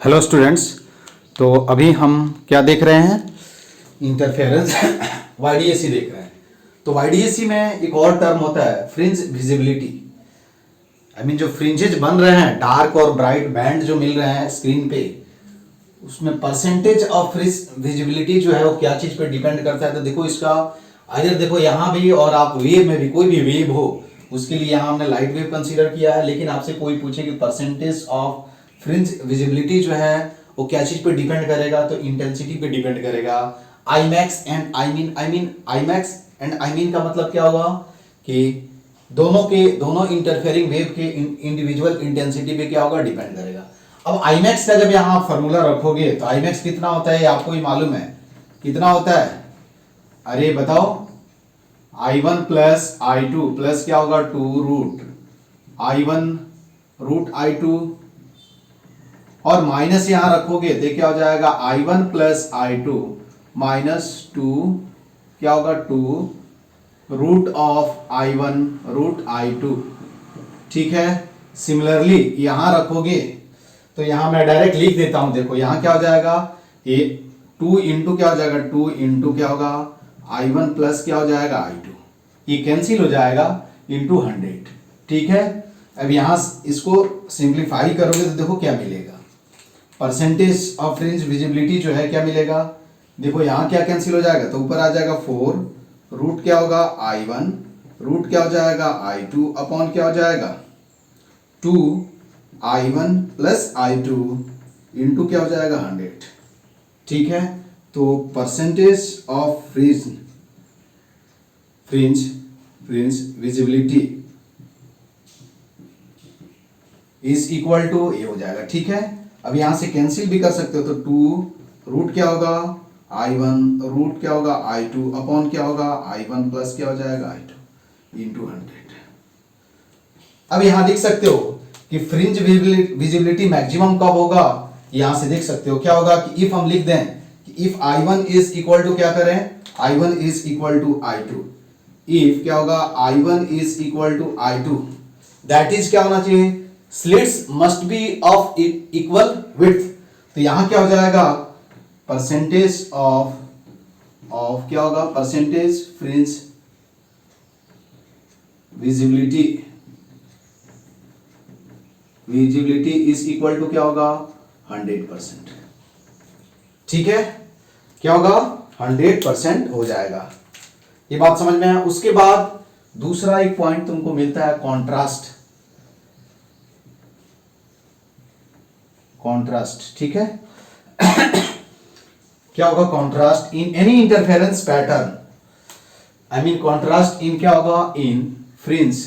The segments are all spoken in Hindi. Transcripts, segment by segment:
Hello students. तो अभी हम क्या देख रहे हैं? इंटरफेरेंस वाईडीएसी देख रहे हैं। तो वाईडीएसी में एक और टर्म होता है फ्रिंज विजिबिलिटी। जो फ्रिंजेज बन रहे हैं, डार्क और ब्राइट बैंड जो मिल रहे हैं स्क्रीन पे, उसमें परसेंटेज ऑफ फ्रिंज विजिबिलिटी जो है वो क्या चीज पे डिपेंड करता है। तो देखो इसका अगर देखो यहाँ भी और आप वेव में भी, कोई भी वेव हो, उसके लिए यहाँ हमने लाइट वेव कंसीडर किया है। लेकिन आपसे कोई पूछे कि परसेंटेज ऑफ फ्रिंज विजिबिलिटी जो है वो क्या चीज पे डिपेंड करेगा, तो इंटेंसिटी पे डिपेंड करेगा। आईमैक्स एंड आईमैक्स एंड आईमीन का मतलब क्या होगा कि दोनों इंटरफेयरिंग वेव के इंडिविजुअल इंटेंसिटी पे क्या होगा, डिपेंड करेगा। अब आईमैक्स का जब यहाँ फॉर्मूला रखोगे तो आईमैक्स कितना होता है आपको ही मालूम है। कितना होता है? अरे बताओ। I1 प्लस I2 प्लस क्या होगा, 2 रूट I1 रूट I2 और माइनस यहां रखोगे तो क्या हो जाएगा, I1 प्लस I2 माइनस 2 क्या होगा, 2 root of I1 root I2। ठीक है। सिमिलरली यहां रखोगे तो यहां मैं डायरेक्ट लिख देता हूं। देखो यहां क्या हो जाएगा, ये 2 इंटू क्या हो जाएगा, 2 इंटू क्या होगा, I1 प्लस क्या हो जाएगा, I2। ये कैंसिल हो जाएगा इंटू 100। ठीक है। अब यहां इसको सिंप्लीफाई करोगे तो देखो क्या मिलेगा, परसेंटेज ऑफ फ्रिंज विजिबिलिटी जो है क्या मिलेगा। देखो यहां क्या कैंसिल हो जाएगा, तो ऊपर आ जाएगा 4 रूट क्या होगा, I1 रूट क्या हो जाएगा, I2 अपॉन क्या हो जाएगा, 2 I1 प्लस I2 इंटू क्या हो जाएगा, 100। ठीक है। तो percentage of fringe visibility is equal to ये हो जाएगा। ठीक है। अब यहां से कैंसिल भी कर सकते हो, तो 2 रूट क्या होगा, I1 रूट क्या होगा, I2 अपॉन क्या होगा, I1 प्लस क्या हो जाएगा, I2 इंटू 100। अब यहां देख सकते हो कि फ्रिंज विजिबिलिटी मैक्सिमम कब होगा। यहां से देख सकते हो क्या होगा कि इफ हम लिख दें कि if I1 is equal to क्या करें, I1 is equal to I2। If क्या होगा, I1 is equal to I2, that is क्या होना चाहिए, slits must be of equal width. तो यहां क्या हो जाएगा, परसेंटेज ऑफ क्या होगा, percentage fringe visibility is equal to क्या होगा, 100%। ठीक है। क्या होगा, 100% हो जाएगा। ये बात समझ में आया। उसके बाद दूसरा एक पॉइंट तुमको मिलता है, कॉन्ट्रास्ट। ठीक है। क्या होगा, contrast in any interference pattern. Contrast in क्या होगा, इन फ्रिंज,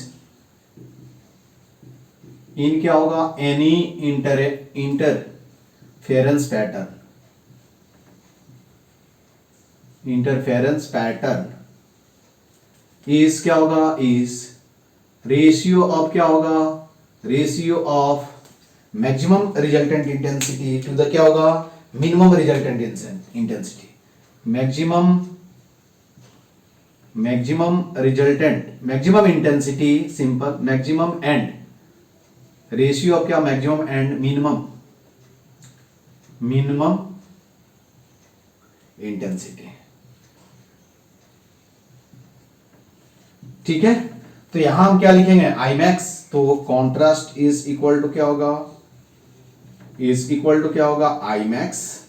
इन क्या होगा, एनी इंटरफेरेंस पैटर्न इज क्या होगा, इज रेशियो ऑफ क्या होगा, ratio of maximum resultant intensity to the क्या होगा, minimum resultant intensity. Maximum intensity simple, maximum and ratio of क्या, मैक्सिमम एंड मिनिमम इंटेंसिटी। ठीक है। तो यहां हम क्या लिखेंगे, आईमैक्स। तो कॉन्ट्रास्ट इज इक्वल टू क्या होगा, आईमैक्स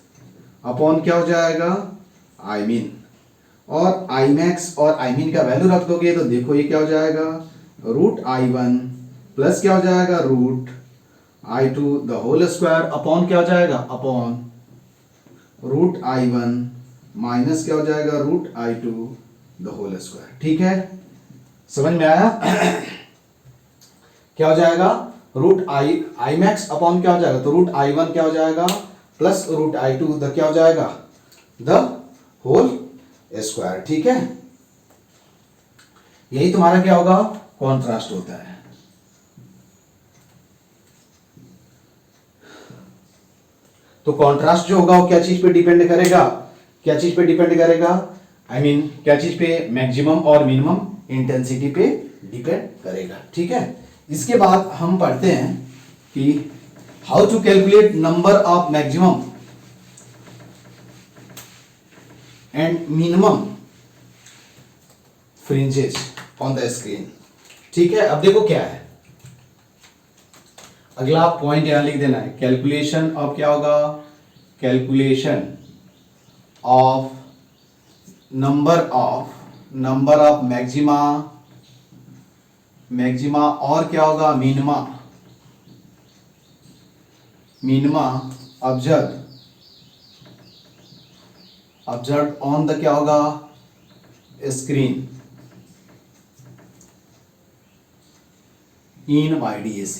अपॉन क्या हो जाएगा, आईमीन। और आईमैक्स और आईमीन का वैल्यू रख दोगे तो देखो ये क्या हो जाएगा, रूट I1 प्लस क्या हो जाएगा, root I2 the whole square upon क्या हो जाएगा, अपॉन रूट I1 माइनस क्या हो जाएगा, root I2 the whole square. ठीक है। समझ में आया। क्या हो जाएगा, रूट आई मैक्स अपॉन क्या हो जाएगा, तो रूट I1 क्या हो जाएगा प्लस रूट I2 द क्या हो जाएगा, द होल स्क्वायर। ठीक है। यही तुम्हारा क्या होगा, कॉन्ट्रास्ट होता है। तो कॉन्ट्रास्ट जो होगा वो क्या चीज पे डिपेंड करेगा, क्या चीज पे मैक्सिमम और मिनिमम इंटेंसिटी पे डिपेंड करेगा। ठीक है। इसके बाद हम पढ़ते हैं कि how to calculate number of maximum and minimum fringes on the screen. ठीक है, अब देखो क्या है, अगला पॉइंट यहां लिख देना है, कैलकुलेशन ऑफ क्या होगा, calculation of number of maxima और क्या होगा मिनिमा ऑब्जर्व ऑन द क्या होगा स्क्रीन इन YDAC।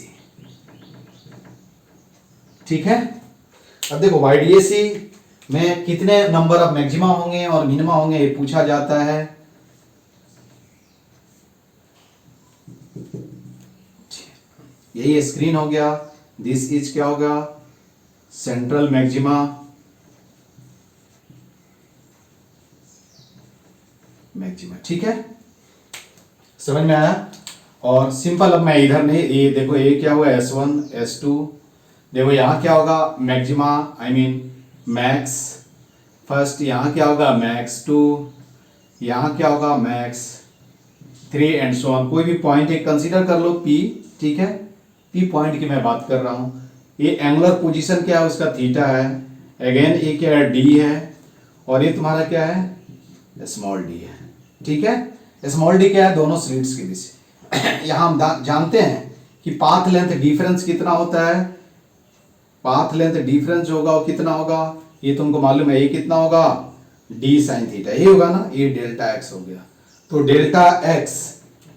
ठीक है, अब देखो YDAC में कितने नंबर ऑफ मैक्सिमा होंगे और मिनिमा होंगे ये पूछा जाता है। यही स्क्रीन हो गया, दिस इज क्या होगा सेंट्रल मैक्सिमा, ठीक है, समझ में आया। और सिंपल, अब मैं इधर नहीं, ये देखो ये क्या हुआ S1 S2, देखो यहां क्या होगा maxima I mean max first, यहां क्या होगा मैक्स 2, यहां क्या होगा मैक्स 3 एंड सो ऑन। कोई भी पॉइंट एक कंसीडर कर लो P, ठीक है, P पॉइंट की मैं बात कर रहा हूं। ये एंगुलर पोजीशन क्या है उसका थीटा है, अगेन ये क्या है D है, और ये तुम्हारा क्या है स्मॉल d है। ठीक है, स्मॉल d क्या है दोनों स्लिट्स के बीच। यहां हम जानते हैं कि पाथ लेंथ डिफरेंस कितना होता है, पाथ लेंथ डिफरेंस जो होगा वो कितना होगा, ये तुमको मालूम है, ये कितना होगा d साइन थीटा, ये होगा ना, ये डेल्टा x हो गया। तो delta x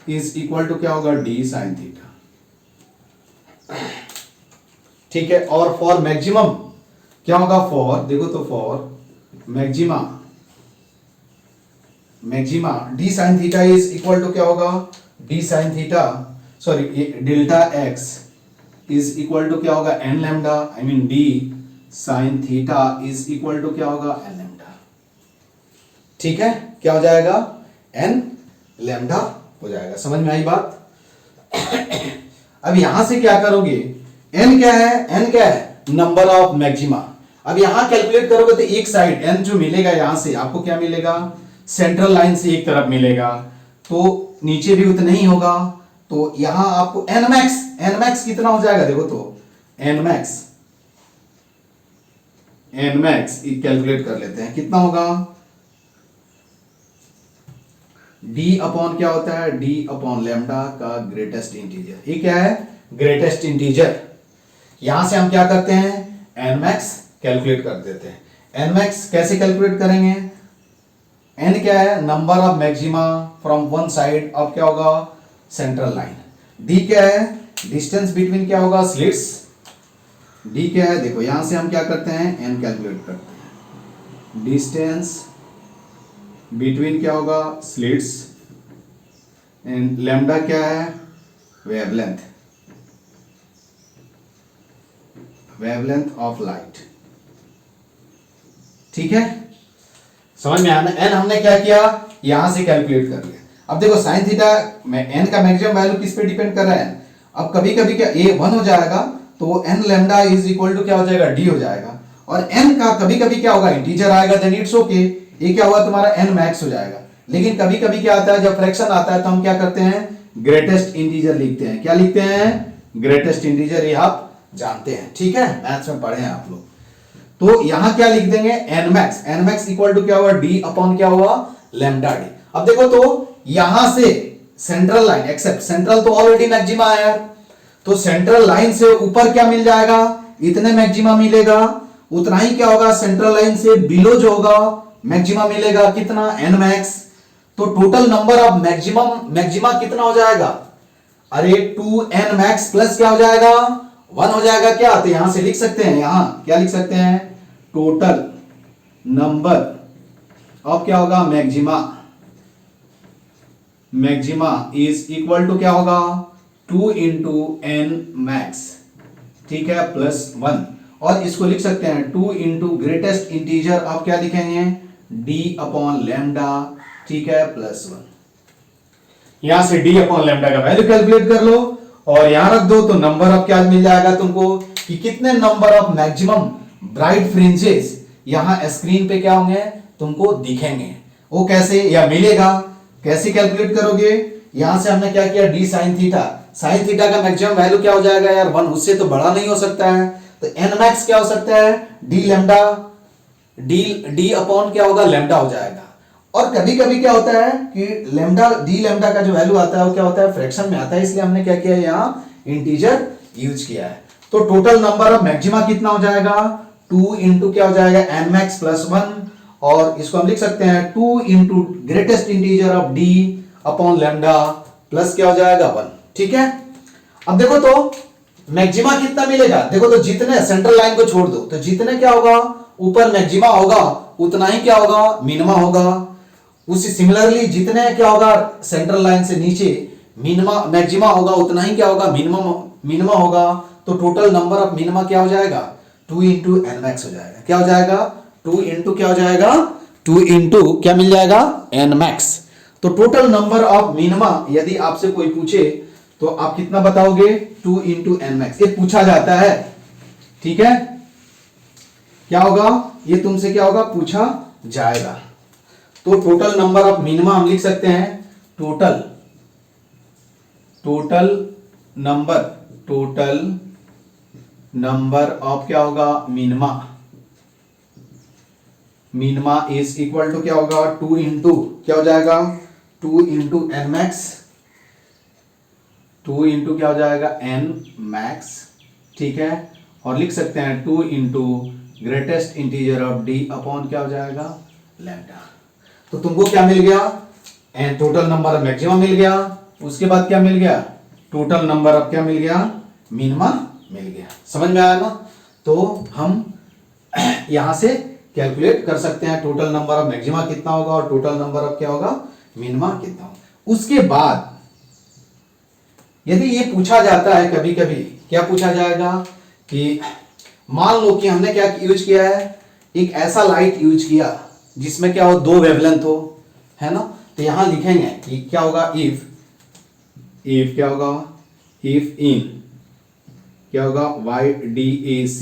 is equal to क्या होगा d साइन थीटा। ठीक है, और फॉर मैक्सिमम क्या होगा, फॉर देखो तो for maxima d sine theta is equal to क्या होगा d sine theta, sorry delta x is equal to क्या होगा n lambda, I mean d sine theta is equal to क्या होगा n लैम्डा। ठीक है, क्या हो जाएगा n लैम्डा हो जाएगा। समझ में आई बात। अब यहां से क्या करोगे, n क्या है नंबर ऑफ मैक्सिमा। अब यहां कैलकुलेट करोगे तो एक साइड n जो मिलेगा यहां से आपको क्या मिलेगा, सेंट्रल लाइन से एक तरफ मिलेगा, तो नीचे भी उतना ही होगा, तो यहां आपको n मैक्स कितना हो जाएगा, देखो तो n मैक्स कैलकुलेट कर लेते हैं, कितना होगा d अपॉन क्या होता है, d अपॉन लैम्डा का ग्रेटेस्ट इंटीजर। ये क्या है ग्रेटेस्ट इंटीजर। यहां से हम क्या करते हैं n मैक्स कैलकुलेट कर देते हैं। n मैक्स कैसे कैलकुलेट करेंगे, n क्या है number of maxima from one side of क्या होगा सेंट्रल लाइन, d क्या है डिस्टेंस बिटवीन क्या होगा स्लिट्स, d क्या है देखो यहां से हम क्या करते हैं n कैलकुलेट करते हैं, डिस्टेंस बिटवीन क्या होगा स्लिट्स, एंड लैम्डा क्या है वेवलेंथ ऑफ लाइट। ठीक है, समझ में आना। n हमने क्या किया यहां से कैलकुलेट कर लिया। अब देखो साइन थीटा में n का मैक्सिमम वैल्यू किस पे डिपेंड कर रहा है, अब कभी कभी क्या a 1 हो जाएगा तो n lambda is equal to क्या हो जाएगा d हो जाएगा, और n का कभी कभी क्या होगा इंटीजर आएगा, देन इट्स ओके, ये क्या हुआ तुम्हारा n मैक्स हो जाएगा। लेकिन कभी कभी क्या आता है जब फ्रैक्शन आता है तो हम क्या करते हैं ग्रेटेस्ट इंटीजर लिखते हैं, क्या लिखते हैं ग्रेटेस्ट इंटीजर, ये आप जानते हैं। ठीक है, मैथ्स में पढ़े हैं आप लोग। तो यहां क्या लिख देंगे n मैक्स इक्वल टू क्या हुआ d अपॉन क्या हुआ लैम्डा d। अब देखो तो यहां से सेंट्रल लाइन एक्सेप्ट सेंट्रल तो ऑलरेडी मैक्सिमा है यार, तो सेंट्रल लाइन से ऊपर क्या मिल जाएगा इतने मैक्सिमा मिलेगा, उतना ही क्या होगा सेंट्रल लाइन से बिलो जो होगा मैक्सिमा मिलेगा कितना n मैक्स। तो टोटल नंबर ऑफ मैक्सिमा कितना हो जाएगा, अरे 2n मैक्स प्लस क्या हो जाएगा 1 हो जाएगा क्या, तो यहां से लिख सकते हैं, यहां क्या लिख सकते हैं टोटल नंबर ऑफ क्या होगा मैक्सिमा इज इक्वल टू क्या होगा 2 इंटू n मैक्स, ठीक है, प्लस 1, और इसको लिख सकते हैं 2 इंटू ग्रेटेस्ट इंटीजर आप क्या लिखेंगे d अपॉन लैम्डा, ठीक है, प्लस 1। यहां से d अपॉन लैम्डा का वैल्यू कैलकुलेट कर लो और यहां रख दो तो नंबर ऑफ क्या मिल जाएगा तुमको कि कितने number of maximum bright fringes यहां स्क्रीन पे क्या होंगे, तुमको दिखेंगे। वो कैसे या मिलेगा, कैसे कैलकुलेट करोगे? यहां से हमने क्या किया, D sine theta, sine theta का मैक्सिमम वैल्यू क्या हो जाएगा यार 1, उससे तो बड़ा नहीं हो सकता है, तो एन मैक्स क्या हो सकता है, डी लैम्डा, डी अपॉन क्या होगा, लैम्डा हो जाएगा। और कभी कभी क्या होता है कि लैम्डा, डी लैम्डा का जो वैल्यू आता है वो क्या होता है, फ्रैक्शन में आता है, इसलिए हमने क्या किया यहां इंटीजर यूज किया है। तो टोटल नंबर ऑफ मैक्सिमा कितना हो जाएगा, 2 इंटू क्या हो जाएगा, एन मैक्स प्लस 1, और इसको हम लिख सकते हैं 2 into greatest integer of D upon lambda plus क्या हो जाएगा 1। ठीक है, अब देखो तो मैक्सिमा कितना मिलेगा, देखो तो जितने सेंट्रल लाइन को छोड़ दो तो जितने क्या होगा ऊपर मैक्सिमा होगा उतना ही क्या होगा मिनिमा होगा। उसी सिमिलरली जितने क्या होगा सेंट्रल लाइन से नीचे मिनिमा मैक्सिमा होगा उतना ही क्या होगा मिनिमा होगा। तो टोटल नंबर ऑफ मिनिमा क्या हो जाएगा, 2 इंटू एन मैक्स हो जाएगा। क्या हो जाएगा, 2 इंटू क्या हो जाएगा, 2 इंटू क्या मिल जाएगा, एन मैक्स। तो टोटल नंबर ऑफ मिनिमा यदि आपसे कोई पूछे तो आप कितना बताओगे, 2 इंटू एन मैक्स। ये पूछा जाता है, ठीक है, क्या होगा ये तुमसे क्या होगा पूछा जाएगा। तो टोटल नंबर ऑफ मिनिमा हम लिख सकते हैं, टोटल नंबर ऑफ क्या होगा minima, minima is equal to क्या होगा 2 इंटू क्या हो जाएगा 2 इंटू एन मैक्स, 2 इंटू क्या हो जाएगा एन मैक्स। ठीक है, और लिख सकते हैं 2 into greatest integer of D upon क्या हो जाएगा लैम्डा। तो तुमको क्या मिल गया, N total number of maxima मिल गया, उसके बाद क्या मिल गया, टोटल नंबर ऑफ क्या मिल गया मिनिमा मिल गया। समझ में आया ना? तो हम यहां से कैलकुलेट कर सकते हैं टोटल नंबर ऑफ मैक्सिमा कितना होगा और टोटल नंबर ऑफ क्या होगा मिनिमा कितना होगा। उसके बाद यदि ये पूछा जाता है कभी कभी, क्या पूछा जाएगा कि मान लो कि हमने क्या यूज किया है, एक ऐसा लाइट यूज किया जिसमें क्या हो 2 वेवलेंथ हो, है ना। तो यहां लिखेंगे कि क्या होगा इफ क्या होगा, इफ इन क्या होगा YDAC,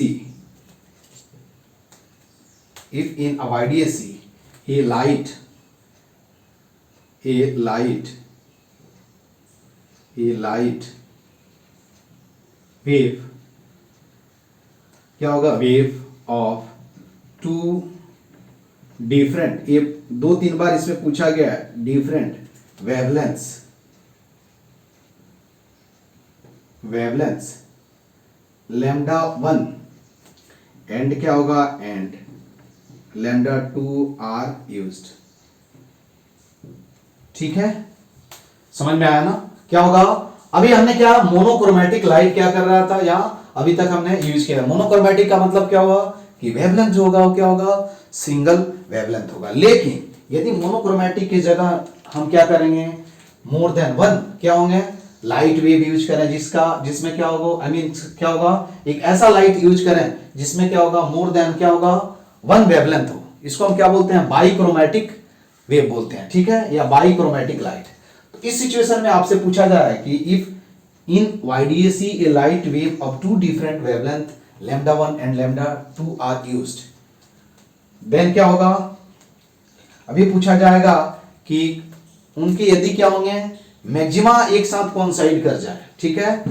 if in YDAC a light wave क्या होगा, वेव ऑफ 2 डिफरेंट, ये 2-3 बार इसमें पूछा गया है, डिफरेंट वेवलेंथ्स लैम्डा 1 एंड क्या होगा एंड लैम्डा 2 आर यूज्ड। ठीक है, समझ में आया ना? क्या होगा, अभी हमने क्या मोनोक्रोमेटिक लाइट क्या कर रहा था, या अभी तक हमने यूज किया। मोनोक्रोमेटिक का मतलब क्या हुआ कि वेवलेंथ जो होगा वो क्या होगा सिंगल वेवलेंथ होगा। लेकिन यदि मोनोक्रोमेटिक की जगह हम क्या करेंगे, मोर देन 1 क्या होंगे लाइट वेव यूज करें, जिसमें क्या होगा क्या होगा एक ऐसा लाइट यूज करें जिसमें क्या होगा मोर देन क्या होगा 1 वेवलेंथ हो, इसको हम क्या बोलते हैं बाइक्रोमेटिक वेव बोलते हैं। ठीक है, या बाइक्रोमेटिक लाइट। तो इस सिचुएशन में आपसे पूछा जा रहा है कि if in YDAC a light wave of 2 different wavelength lambda 1 and lambda 2 are used, then क्या होगा, अभी पूछा जाएगा कि उनके यदि क्या होंगे मैक्सिमा एक साथ कोइंसाइड कर जाए। ठीक है,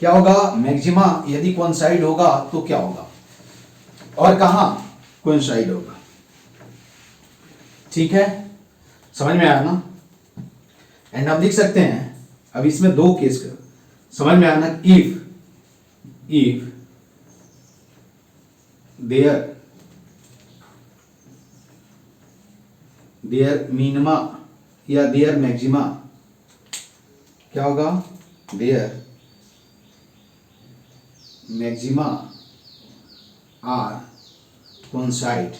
क्या होगा मैक्सिमा यदि कोइंसाइड होगा तो क्या होगा और कहां कोइंसाइड होगा। ठीक है, समझ में आया ना? एंड हम लिख सकते हैं, अब इसमें 2 केस कर समझ में आना, इफ देयर मिनिमा या देयर मैक्सिमा क्या होगा, their maxima are coincide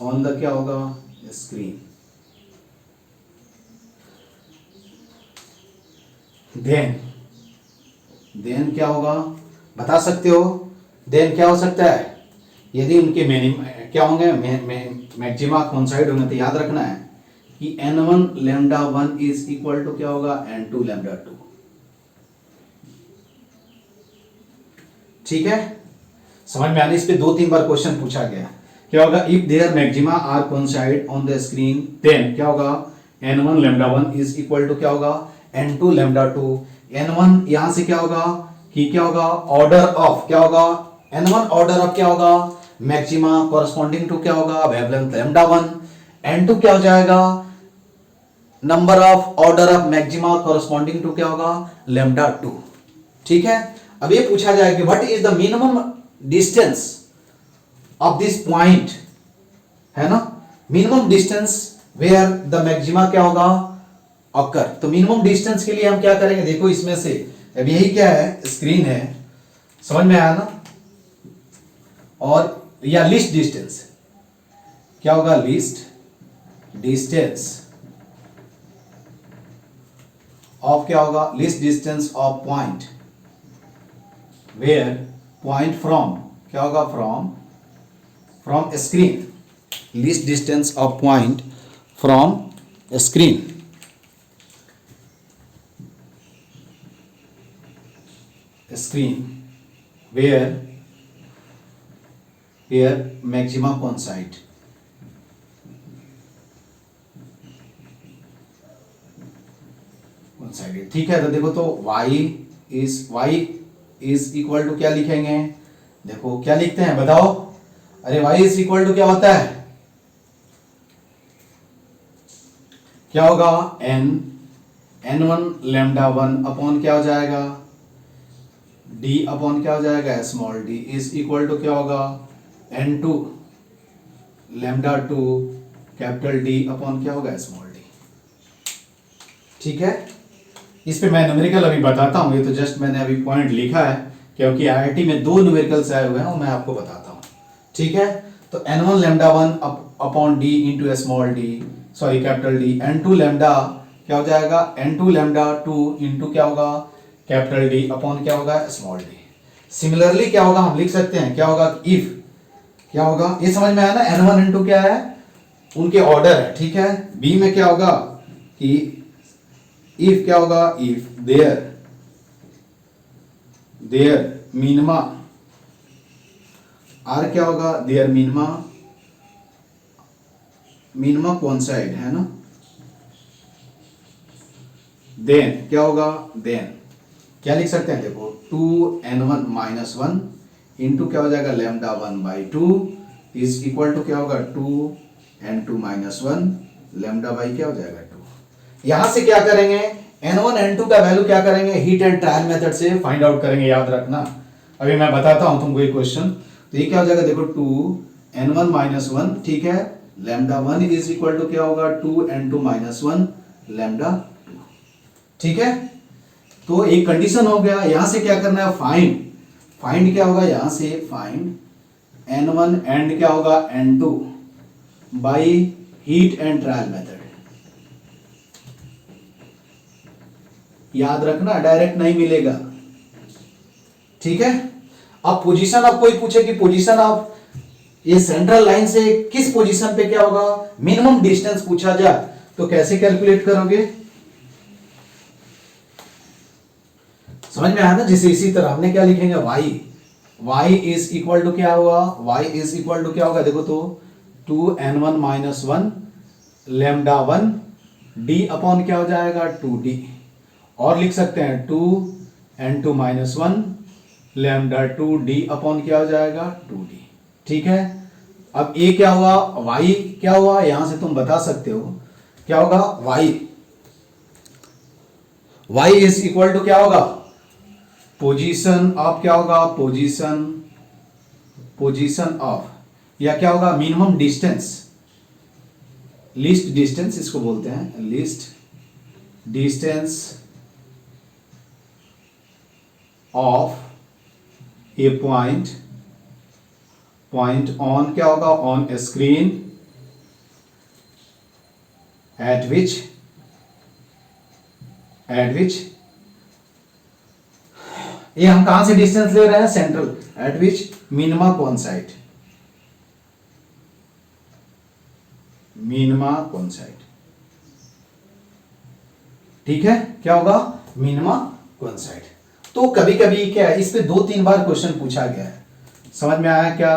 on the क्या होगा स्क्रीन, देन क्या होगा बता सकते हो, देन क्या हो सकता है यदि उनके क्या होंगे मैक्सिमा कोइंसाइड होंगे तो याद रखना है कि n1 lambda 1 is equal to क्या होगा n2 लैम्डा 2। ठीक है, समझ में आने, इस पे 2-3 बार क्वेश्चन पूछा गया। क्या होगा, if their maxima are coincide on the screen then क्या होगा, n1 lambda 1 is equal to क्या होगा, n2 लैम्डा 2। n1 यहां से क्या होगा कि क्या होगा, ऑर्डर ऑफ क्या होगा, n1 ऑर्डर ऑफ क्या होगा, मैक्सिमा कॉरस्पॉन्डिंग टू क्या होगा, वेवलेंथ लैम्डा 1। n2 क्या हो जाएगा, number of order of maxima corresponding to क्या होगा, लैम्डा 2। ठीक है, अब ये पूछा जाए कि what is the minimum distance of this point, है ना, minimum distance where the maxima क्या होगा ऑकर। तो मिनिमम डिस्टेंस के लिए हम क्या करेंगे, देखो इसमें से अब यही क्या है, स्क्रीन है, समझ में आया ना, और या लीस्ट डिस्टेंस क्या होगा, लीस्ट डिस्टेंस ऑफ क्या होगा, least distance of point where point from क्या होगा, from screen, least distance of point from screen. Screen where maxima coincide, ठीक है। तो देखो, तो y इज इक्वल टू क्या लिखेंगे, देखो क्या लिखते हैं बताओ, अरे y इज इक्वल टू क्या होता है, क्या होगा, n1 लैम्डा 1 अपॉन क्या हो जाएगा, d अपॉन क्या हो जाएगा, small d is equal to क्या होगा, n2 lambda 2 capital D upon क्या होगा, स्मॉल d। ठीक है, इस पे मैं न्यूमेरिकल अभी बताता हूँ, ये तो जस्ट मैंने अभी पॉइंट लिखा है क्योंकि आईआईटी में 2 न्यूमेरिकल्स आए हुए हैं और मैं आपको बताता हूँ। ठीक है, तो n1 lambda 1 upon d into small d, sorry capital D, n2 lambda क्या हो जाएगा, n2 लैम्डा 2 इंटू क्या होगा, कैपिटल D अपॉन क्या होगा, स्मॉल d। सिमिलरली क्या होगा, हम लिख सकते हैं क्या होगा, इफ क्या होगा, ये समझ में आया ना, n1 n2 क्या है, उनके ऑर्डर है। ठीक है, b में क्या होगा कि इफ क्या होगा, इफ देयर मिनिमा आर क्या होगा, देयर मिनिमा कोइंसाइड, है ना, देन क्या होगा, देन क्या लिख सकते हैं, देखो 2n1 माइनस 1 इंटू क्या हो जाएगा, लैम्डा 1/2 इज इक्वल टू क्या होगा, 2n2 माइनस 1 लैम्डा बाई क्या हो जाएगा 2। यहां से क्या करेंगे, n1 n2 का वैल्यू क्या करेंगे, हीट एंड ट्रायल मेथड से फाइंड आउट करेंगे, याद रखना। अभी मैं बताता हूं तुमको ये क्वेश्चन। तो ये क्या हो जाएगा, देखो 2n1 माइनस 1, ठीक है, लैम्डा 1 इज इक्वल टू क्या होगा, 2n2 माइनस 1 लैम्डा 2। ठीक है, तो एक कंडीशन हो गया, यहां से क्या करना है, फाइंड क्या होगा, यहां से फाइंड n1 एंड क्या होगा, n2 by heat and trial method. याद रखना, डायरेक्ट नहीं मिलेगा। ठीक है, अब पोजीशन ऑफ, कोई पूछे कि पोजीशन ऑफ ये सेंट्रल लाइन से किस पोजीशन पे क्या होगा, मिनिमम डिस्टेंस पूछा जाए तो कैसे कैलकुलेट करोगे, समझ में आया ना। जैसे इसी तरह हमने क्या लिखेंगे, y इज इक्वल टू क्या हुआ, y इज इक्वल टू क्या होगा, देखो तो 2n1 minus 1 lambda 1 d upon क्या हो जाएगा, 2d, और लिख सकते हैं 2n2 minus 1 lambda 2d upon क्या हो जाएगा, 2d। ठीक है, अब ये क्या हुआ, y क्या हुआ, यहां से तुम बता सकते हो क्या होगा, y इज इक्वल टू क्या होगा, पोजीशन ऑफ क्या होगा, पोजीशन ऑफ, या क्या होगा, मिनिमम डिस्टेंस, लीस्ट डिस्टेंस इसको बोलते हैं, least distance of A point on क्या होगा, ऑन स्क्रीन एट विच ये हम कहां से डिस्टेंस ले रहे हैं, सेंट्रल, एट विच मिनिमा कोइंसाइड, ठीक है, क्या होगा, मिनिमा कोइंसाइड। तो कभी कभी क्या है, इस पे 2-3 बार क्वेश्चन पूछा गया है। समझ में आया क्या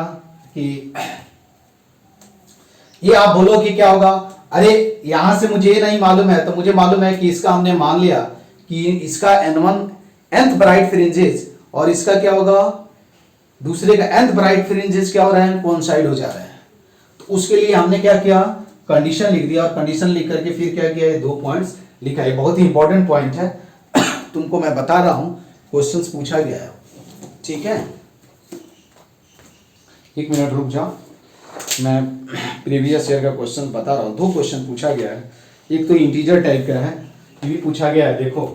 कि ये आप बोलो कि क्या होगा, अरे यहां से मुझे ये नहीं मालूम है, तो मुझे मालूम है कि इसका हमने मान लिया कि इसका n1 nth ब्राइट फ्रिंजेस और इसका क्या होगा, दूसरे का nth ब्राइट फ्रिंजेस क्या हो रहा है, कोइंसाइड हो जा रहा है। तो उसके लिए हमने क्या किया, कंडीशन लिख दिया, और कंडीशन लिख करके फिर क्या किया, ये 2 पॉइंट्स लिखा है। बहुत ही इंपॉर्टेंट पॉइंट है तुमको मैं बता रहा हूं, क्वेश्चंस पूछा गया है, ठीक है। 1 मिनट रुक जाओ, मैं प्रीवियस ईयर का क्वेश्चन बता रहा हूँ। 2 क्वेश्चन पूछा गया है, एक तो इंटीजर टाइप का है, ये भी पूछा गया है। देखो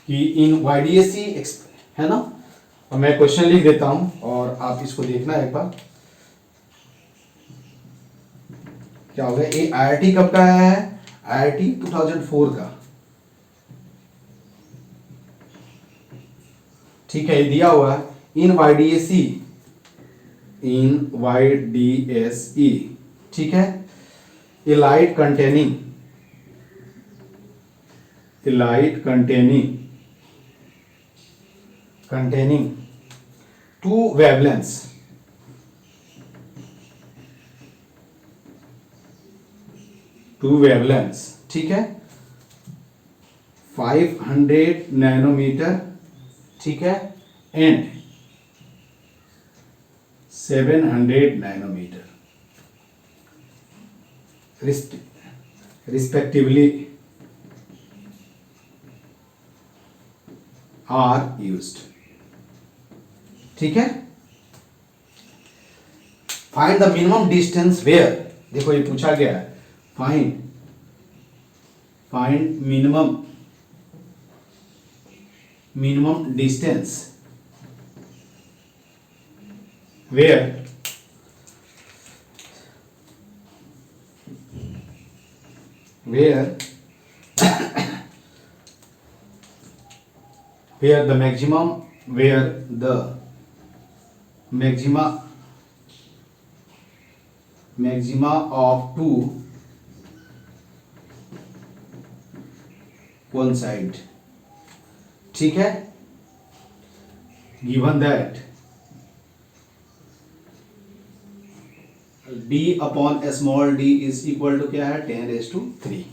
कि इन YDAC है ना, और मैं क्वेश्चन लिख देता हूँ और आप इसको देखना एक बार क्या होगा। ये IIT कब का है, IIT 2004 का, ठीक है। ये दिया हुआ है इन YDAC, ठीक है। इलाइट containing 2 wavelengths, ठीक है, 500 नैनोमीटर, ठीक है, and 700 nanometre respectively are used, ठीक है। Find the minimum distance where, देखो ये पूछा गया है, find minimum distance where the maxima of 2 coincide, ठीक है। given that d upon small d is equal to क्या है, 10⁻3,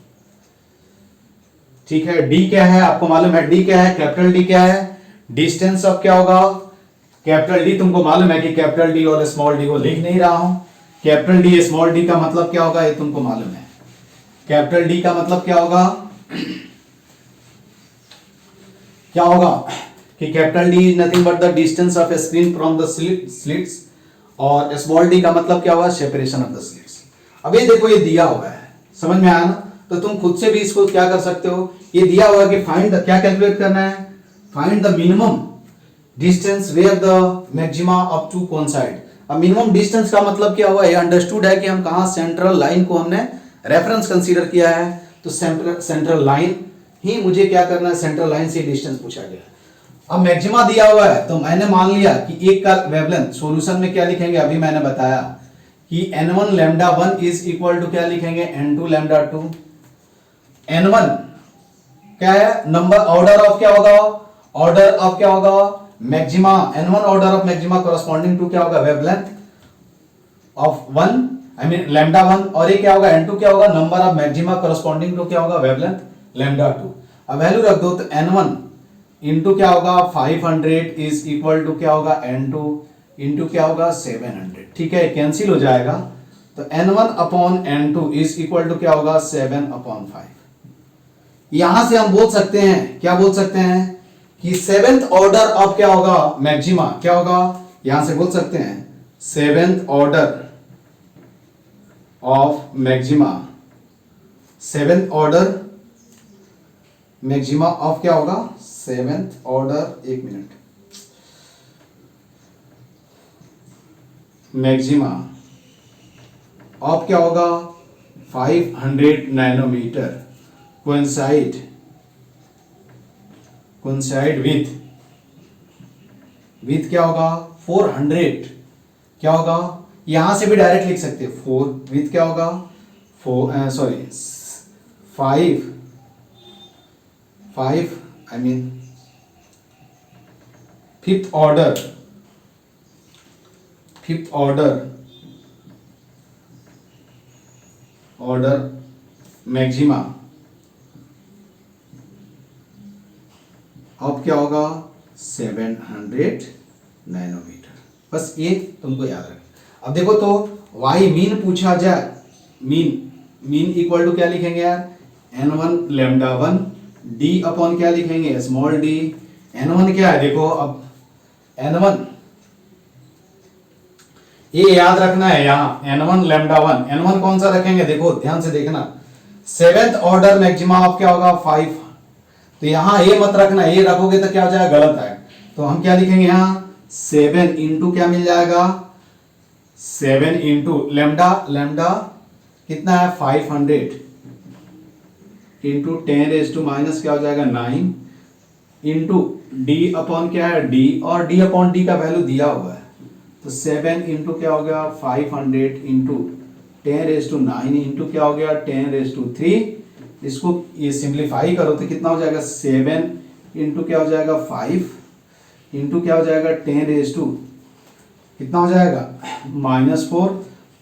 ठीक है। d क्या है आपको मालूम है, d क्या है, कैपिटल D क्या है, डिस्टेंस ऑफ क्या होगा, कैपिटल D तुमको मालूम है कि कैपिटल D और स्मॉल d को लिख नहीं रहा हूं। कैपिटल D स्मॉल d का मतलब क्या होगा, ये तुमको मालूम है। कैपिटल D का मतलब क्या होगा, कि capital D is nothing but the distance of A screen from the slits, और स्मॉल d का मतलब क्या होगा, सेपरेशन ऑफ द स्लिट्स। अब ये देखो ये दिया हुआ है, समझ में आया ना, तो तुम खुद से भी इसको क्या कर सकते हो, ये दिया हुआ कि फाइंड द, क्या कैलकुलेट करना है, find the minimum distance where the maxima of 2 coincide. अब मिनिमम डिस्टेंस का मतलब क्या हुआ, ये अंडरस्टूड है कि हम कहां सेंट्रल लाइन को हमने रेफरेंस कंसीडर किया है, तो सेंट्रल लाइन ही मुझे क्या करना है, सेंट्रल लाइन से डिस्टेंस पूछा गया। अब मैक्सिमा दिया हुआ है तो मैंने मान लिया कि एक का वेवलेंथ, सॉल्यूशन में क्या लिखेंगे, अभी मैंने बताया कि n1 lambda 1 is equal to क्या लिखेंगे, n2 लैम्डा 2। n1 क्या है, नंबर ऑर्डर ऑफ क्या होगा, ऑर्डर ऑफ क्या होगा, maxima, n1 order of maxima corresponding to क्या होगा, wavelength of 1 I mean lambda 1, और ये क्या होगा, n2 क्या होगा, number of maxima corresponding to क्या होगा, वेवलेंथ लैम्डा 2। अब वैल्यू रख दो तो n1 इंटू क्या होगा 500 इज इक्वल टू क्या होगा n2 इंटू क्या होगा 700, ठीक है, कैंसिल हो जाएगा। तो n1 upon n2 is equal to क्या होगा 7/5। यहां से हम बोल सकते हैं, क्या बोल सकते हैं कि 7th ऑर्डर ऑफ क्या होगा, मैक्सिमा क्या होगा, यहां से बोल सकते हैं 7th order of maxima, 7th order maxima of क्या होगा, 7th order, 1 minute, maxima of क्या होगा 500 नैनोमीटर कोइंसाइड विथ क्या होगा 400, क्या होगा, यहां से भी डायरेक्ट लिख सकते हैं 4 विथ क्या होगा 5 I mean fifth order maxima अब क्या होगा 700 नैनोमीटर। बस ये तुमको याद रखना। अब देखो तो वाई मीन पूछा जाए, मीन इक्वल टू क्या लिखेंगे यार, n1 लैम्डा 1 d अपॉन क्या लिखेंगे स्मॉल d। n1 क्या है देखो, अब n1 ये याद रखना है यहाँ n1 लैम्डा 1, n1 कौन सा रखेंगे देखो ध्यान से देखना, सेवेंथ ऑर्डर मैक्सिमा अब क्या होगा 5। तो यहां ये मत रखना, ये रखोगे तो क्या हो जाएगा गलत है। तो हम क्या लिखेंगे यहाँ 7 इंटू क्या मिल जाएगा 7 इंटू लैम्डा कितना है 500 इंटू 10 टू माइनस क्या हो जाएगा 9 इंटू डी अपॉन क्या है डी, और डी अपॉन डी का वैल्यू दिया हुआ है। तो 7 इंटू क्या हो गया 500 इंटू 10⁻9 इंटू क्या हो गया 10⁻3। इसको ये सिंप्लीफाई करो तो कितना हो जाएगा 7 इंटू क्या हो जाएगा 5 इंटू क्या हो जाएगा 10 कितना हो जाएगा -4।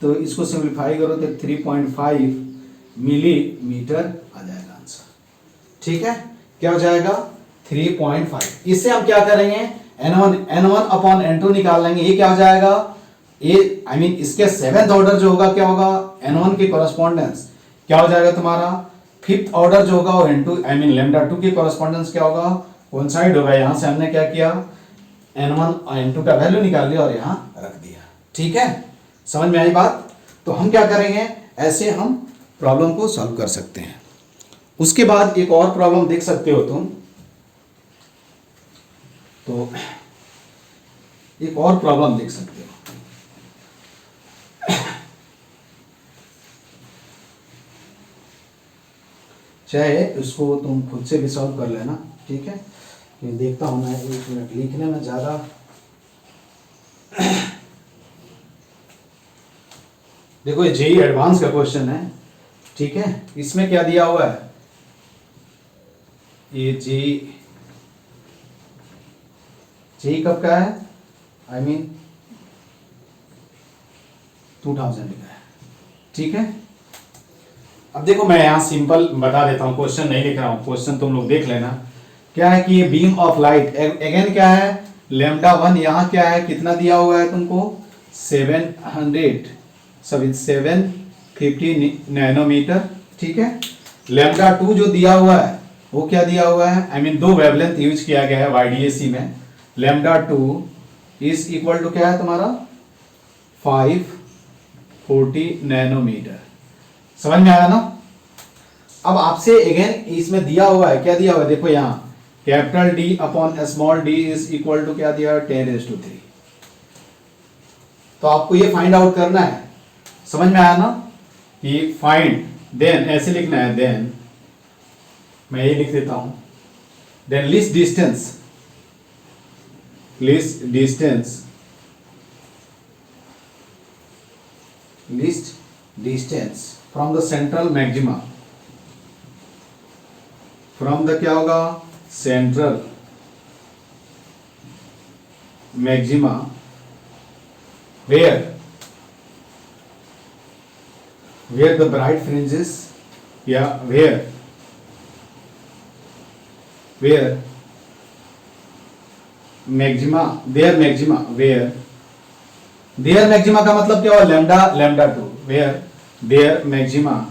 तो इसको सिंप्लीफाई करो तो 3.5 मिलीमीटर आ जाएगा आंसर। ठीक है, क्या हो जाएगा 3.5। इससे हम क्या करेंगे n1 अपॉन n2 निकाल लेंगे। ये क्या हो जाएगा ये इसके सेवेंथ ऑर्डर जो होगा क्या होगा n1 के कॉरेस्पॉन्डेंस क्या हो जाएगा तुम्हारा फिफ्थ ऑर्डर जो होगा वो n2 लैम्डा 2 के कॉरेस्पॉन्डेंस क्या होगा कोइंसाइड होगा। यहां से हमने क्या किया n1 और n2 का वैल्यू निकाल लिया और यहां रख दिया। ठीक है, समझ में आई बात। तो हम क्या करेंगे ऐसे हम प्रॉब्लम को सॉल्व कर सकते हैं। उसके बाद एक और प्रॉब्लम देख सकते हो तुम, तो एक और प्रॉब्लम देख सकते हो। चाहे उसको तुम खुद से भी सॉल्व कर लेना। ठीक है, मैं देखता हूं मैं 1 मिनट लिखने में ज़्यादा देखो ये जेई एडवांस का क्वेश्चन है। ठीक है, इसमें क्या दिया हुआ है ये जेई कब का है 2000 का है। ठीक है, अब देखो मैं यहाँ सिंपल बता देता हूँ, क्वेश्चन नहीं लिख रहा हूँ, क्वेश्चन तुम लोग देख लेना। क्या है कि ये बीम ऑफ लाइट अगेन क्या है लैम्डा 1, यहाँ क्या है कितना दिया हुआ है तुमको 750 नैनोमीटर। ठीक है, लैम्डा 2 जो दिया हुआ है वो क्या दिया हुआ है दो वेवलेंथ यूज किया गया है वाईडीएसी में। लैम्डा 2 इज इक्वल टू क्या है तुम्हारा 540 नैनोमीटर। समझ में आया ना। अब आपसे अगेन इसमें दिया हुआ है, क्या दिया हुआ है देखो यहाँ capital D upon small D is equal to क्या दिया है 10⁻3। तो आपको ये फाइंड आउट करना है। समझ में आया ना कि फाइंड देन ऐसे लिखना है, देन मैं ये लिख देता हूं, then least distance from the central maxima, from the क्या होगा central maxima where the bright fringes where their maxima का मतलब क्या हुआ lambda 2 where their maxima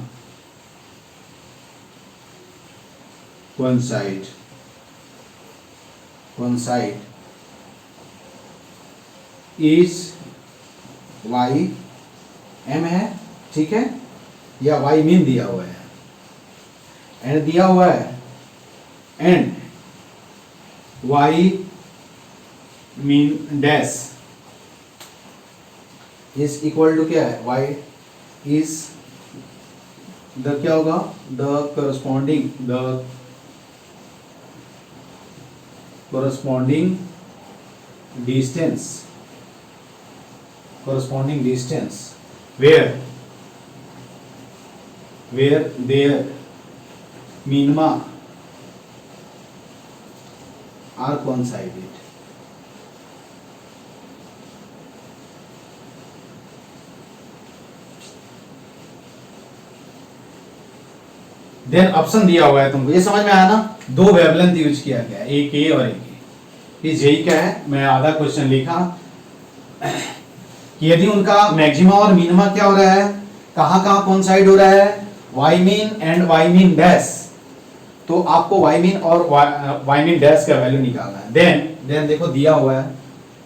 coincide is y m है। ठीक है, या y मीन दिया हुआ है एंड दिया हुआ है and y mean dash is equal to क्या है y इज द क्या होगा the corresponding distance where their minima are coincided। Then option दिया हुआ है तुमको, ये समझ में आया ना, दो वेवलेंथ यूज किया गया, एक ए और एक ए। यही क्या है, मैं आधा क्वेश्चन लिखा कि यदि उनका मैक्सिमा और मिनिमा क्या हो रहा है, कहाँ कहाँ कोइंसाइड हो रहा है, Y mean and Y mean dash, तो आपको वाई मीन और वाई मीन डैश का वैल्यू निकालना है। देन देखो दिया हुआ है,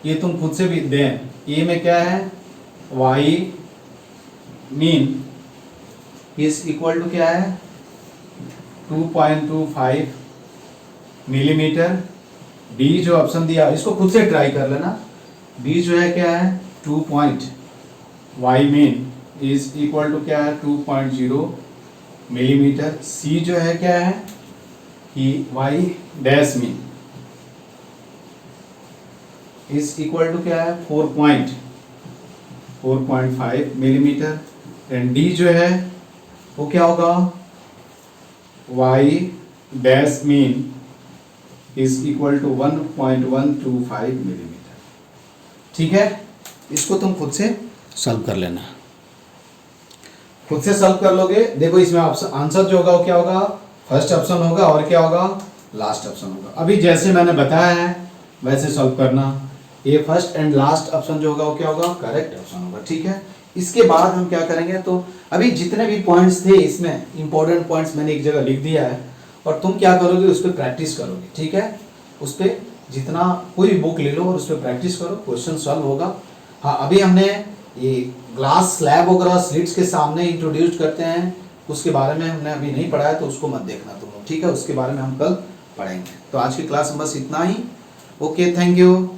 ये तुम खुद से भी, देन ए में क्या है, Y mean is equal to क्या है 2.25 मिलीमीटर। डी जो ऑप्शन दिया इसको खुद से ट्राई कर लेना, डी जो है क्या है 2 point, Y mean is equal to क्या है 2.0 मिलीमीटर। सी जो है क्या है कि Y dash mean is equal to क्या है 4.5 मिलीमीटर। एंड डी जो है वो क्या होगा, Y dash mean is equal to 1.125 millimetre. ठीक है, इसको तुम खुद से सॉल्व कर लेना, खुद से सॉल्व कर लोगे। देखो इसमें आंसर जो होगा वो क्या होगा, फर्स्ट ऑप्शन होगा और क्या होगा, लास्ट ऑप्शन होगा। अभी जैसे मैंने बताया है वैसे सॉल्व करना, ये फर्स्ट एंड लास्ट ऑप्शन जो होगा वो क्या होगा, करेक्ट ऑप्शन होगा। ठीक है, इसके बाद हम क्या करेंगे, तो अभी जितने भी पॉइंट्स थे इसमें इंपॉर्टेंट पॉइंट्स मैंने एक जगह लिख दिया है, और तुम क्या करोगे उस पर प्रैक्टिस करोगे। ठीक है, उस पर जितना कोई भी बुक ले लो और उस पर प्रैक्टिस करो, क्वेश्चन सॉल्व होगा। हाँ, अभी हमने ये ग्लास स्लैब वगैरह स्लिट्स के सामने इंट्रोड्यूस करते हैं, उसके बारे में हमने अभी नहीं पढ़ा है, तो उसको मत देखना तुम लोग। ठीक है, उसके बारे में हम कल पढ़ेंगे। तो आज की क्लास में बस इतना ही। Okay, thank you.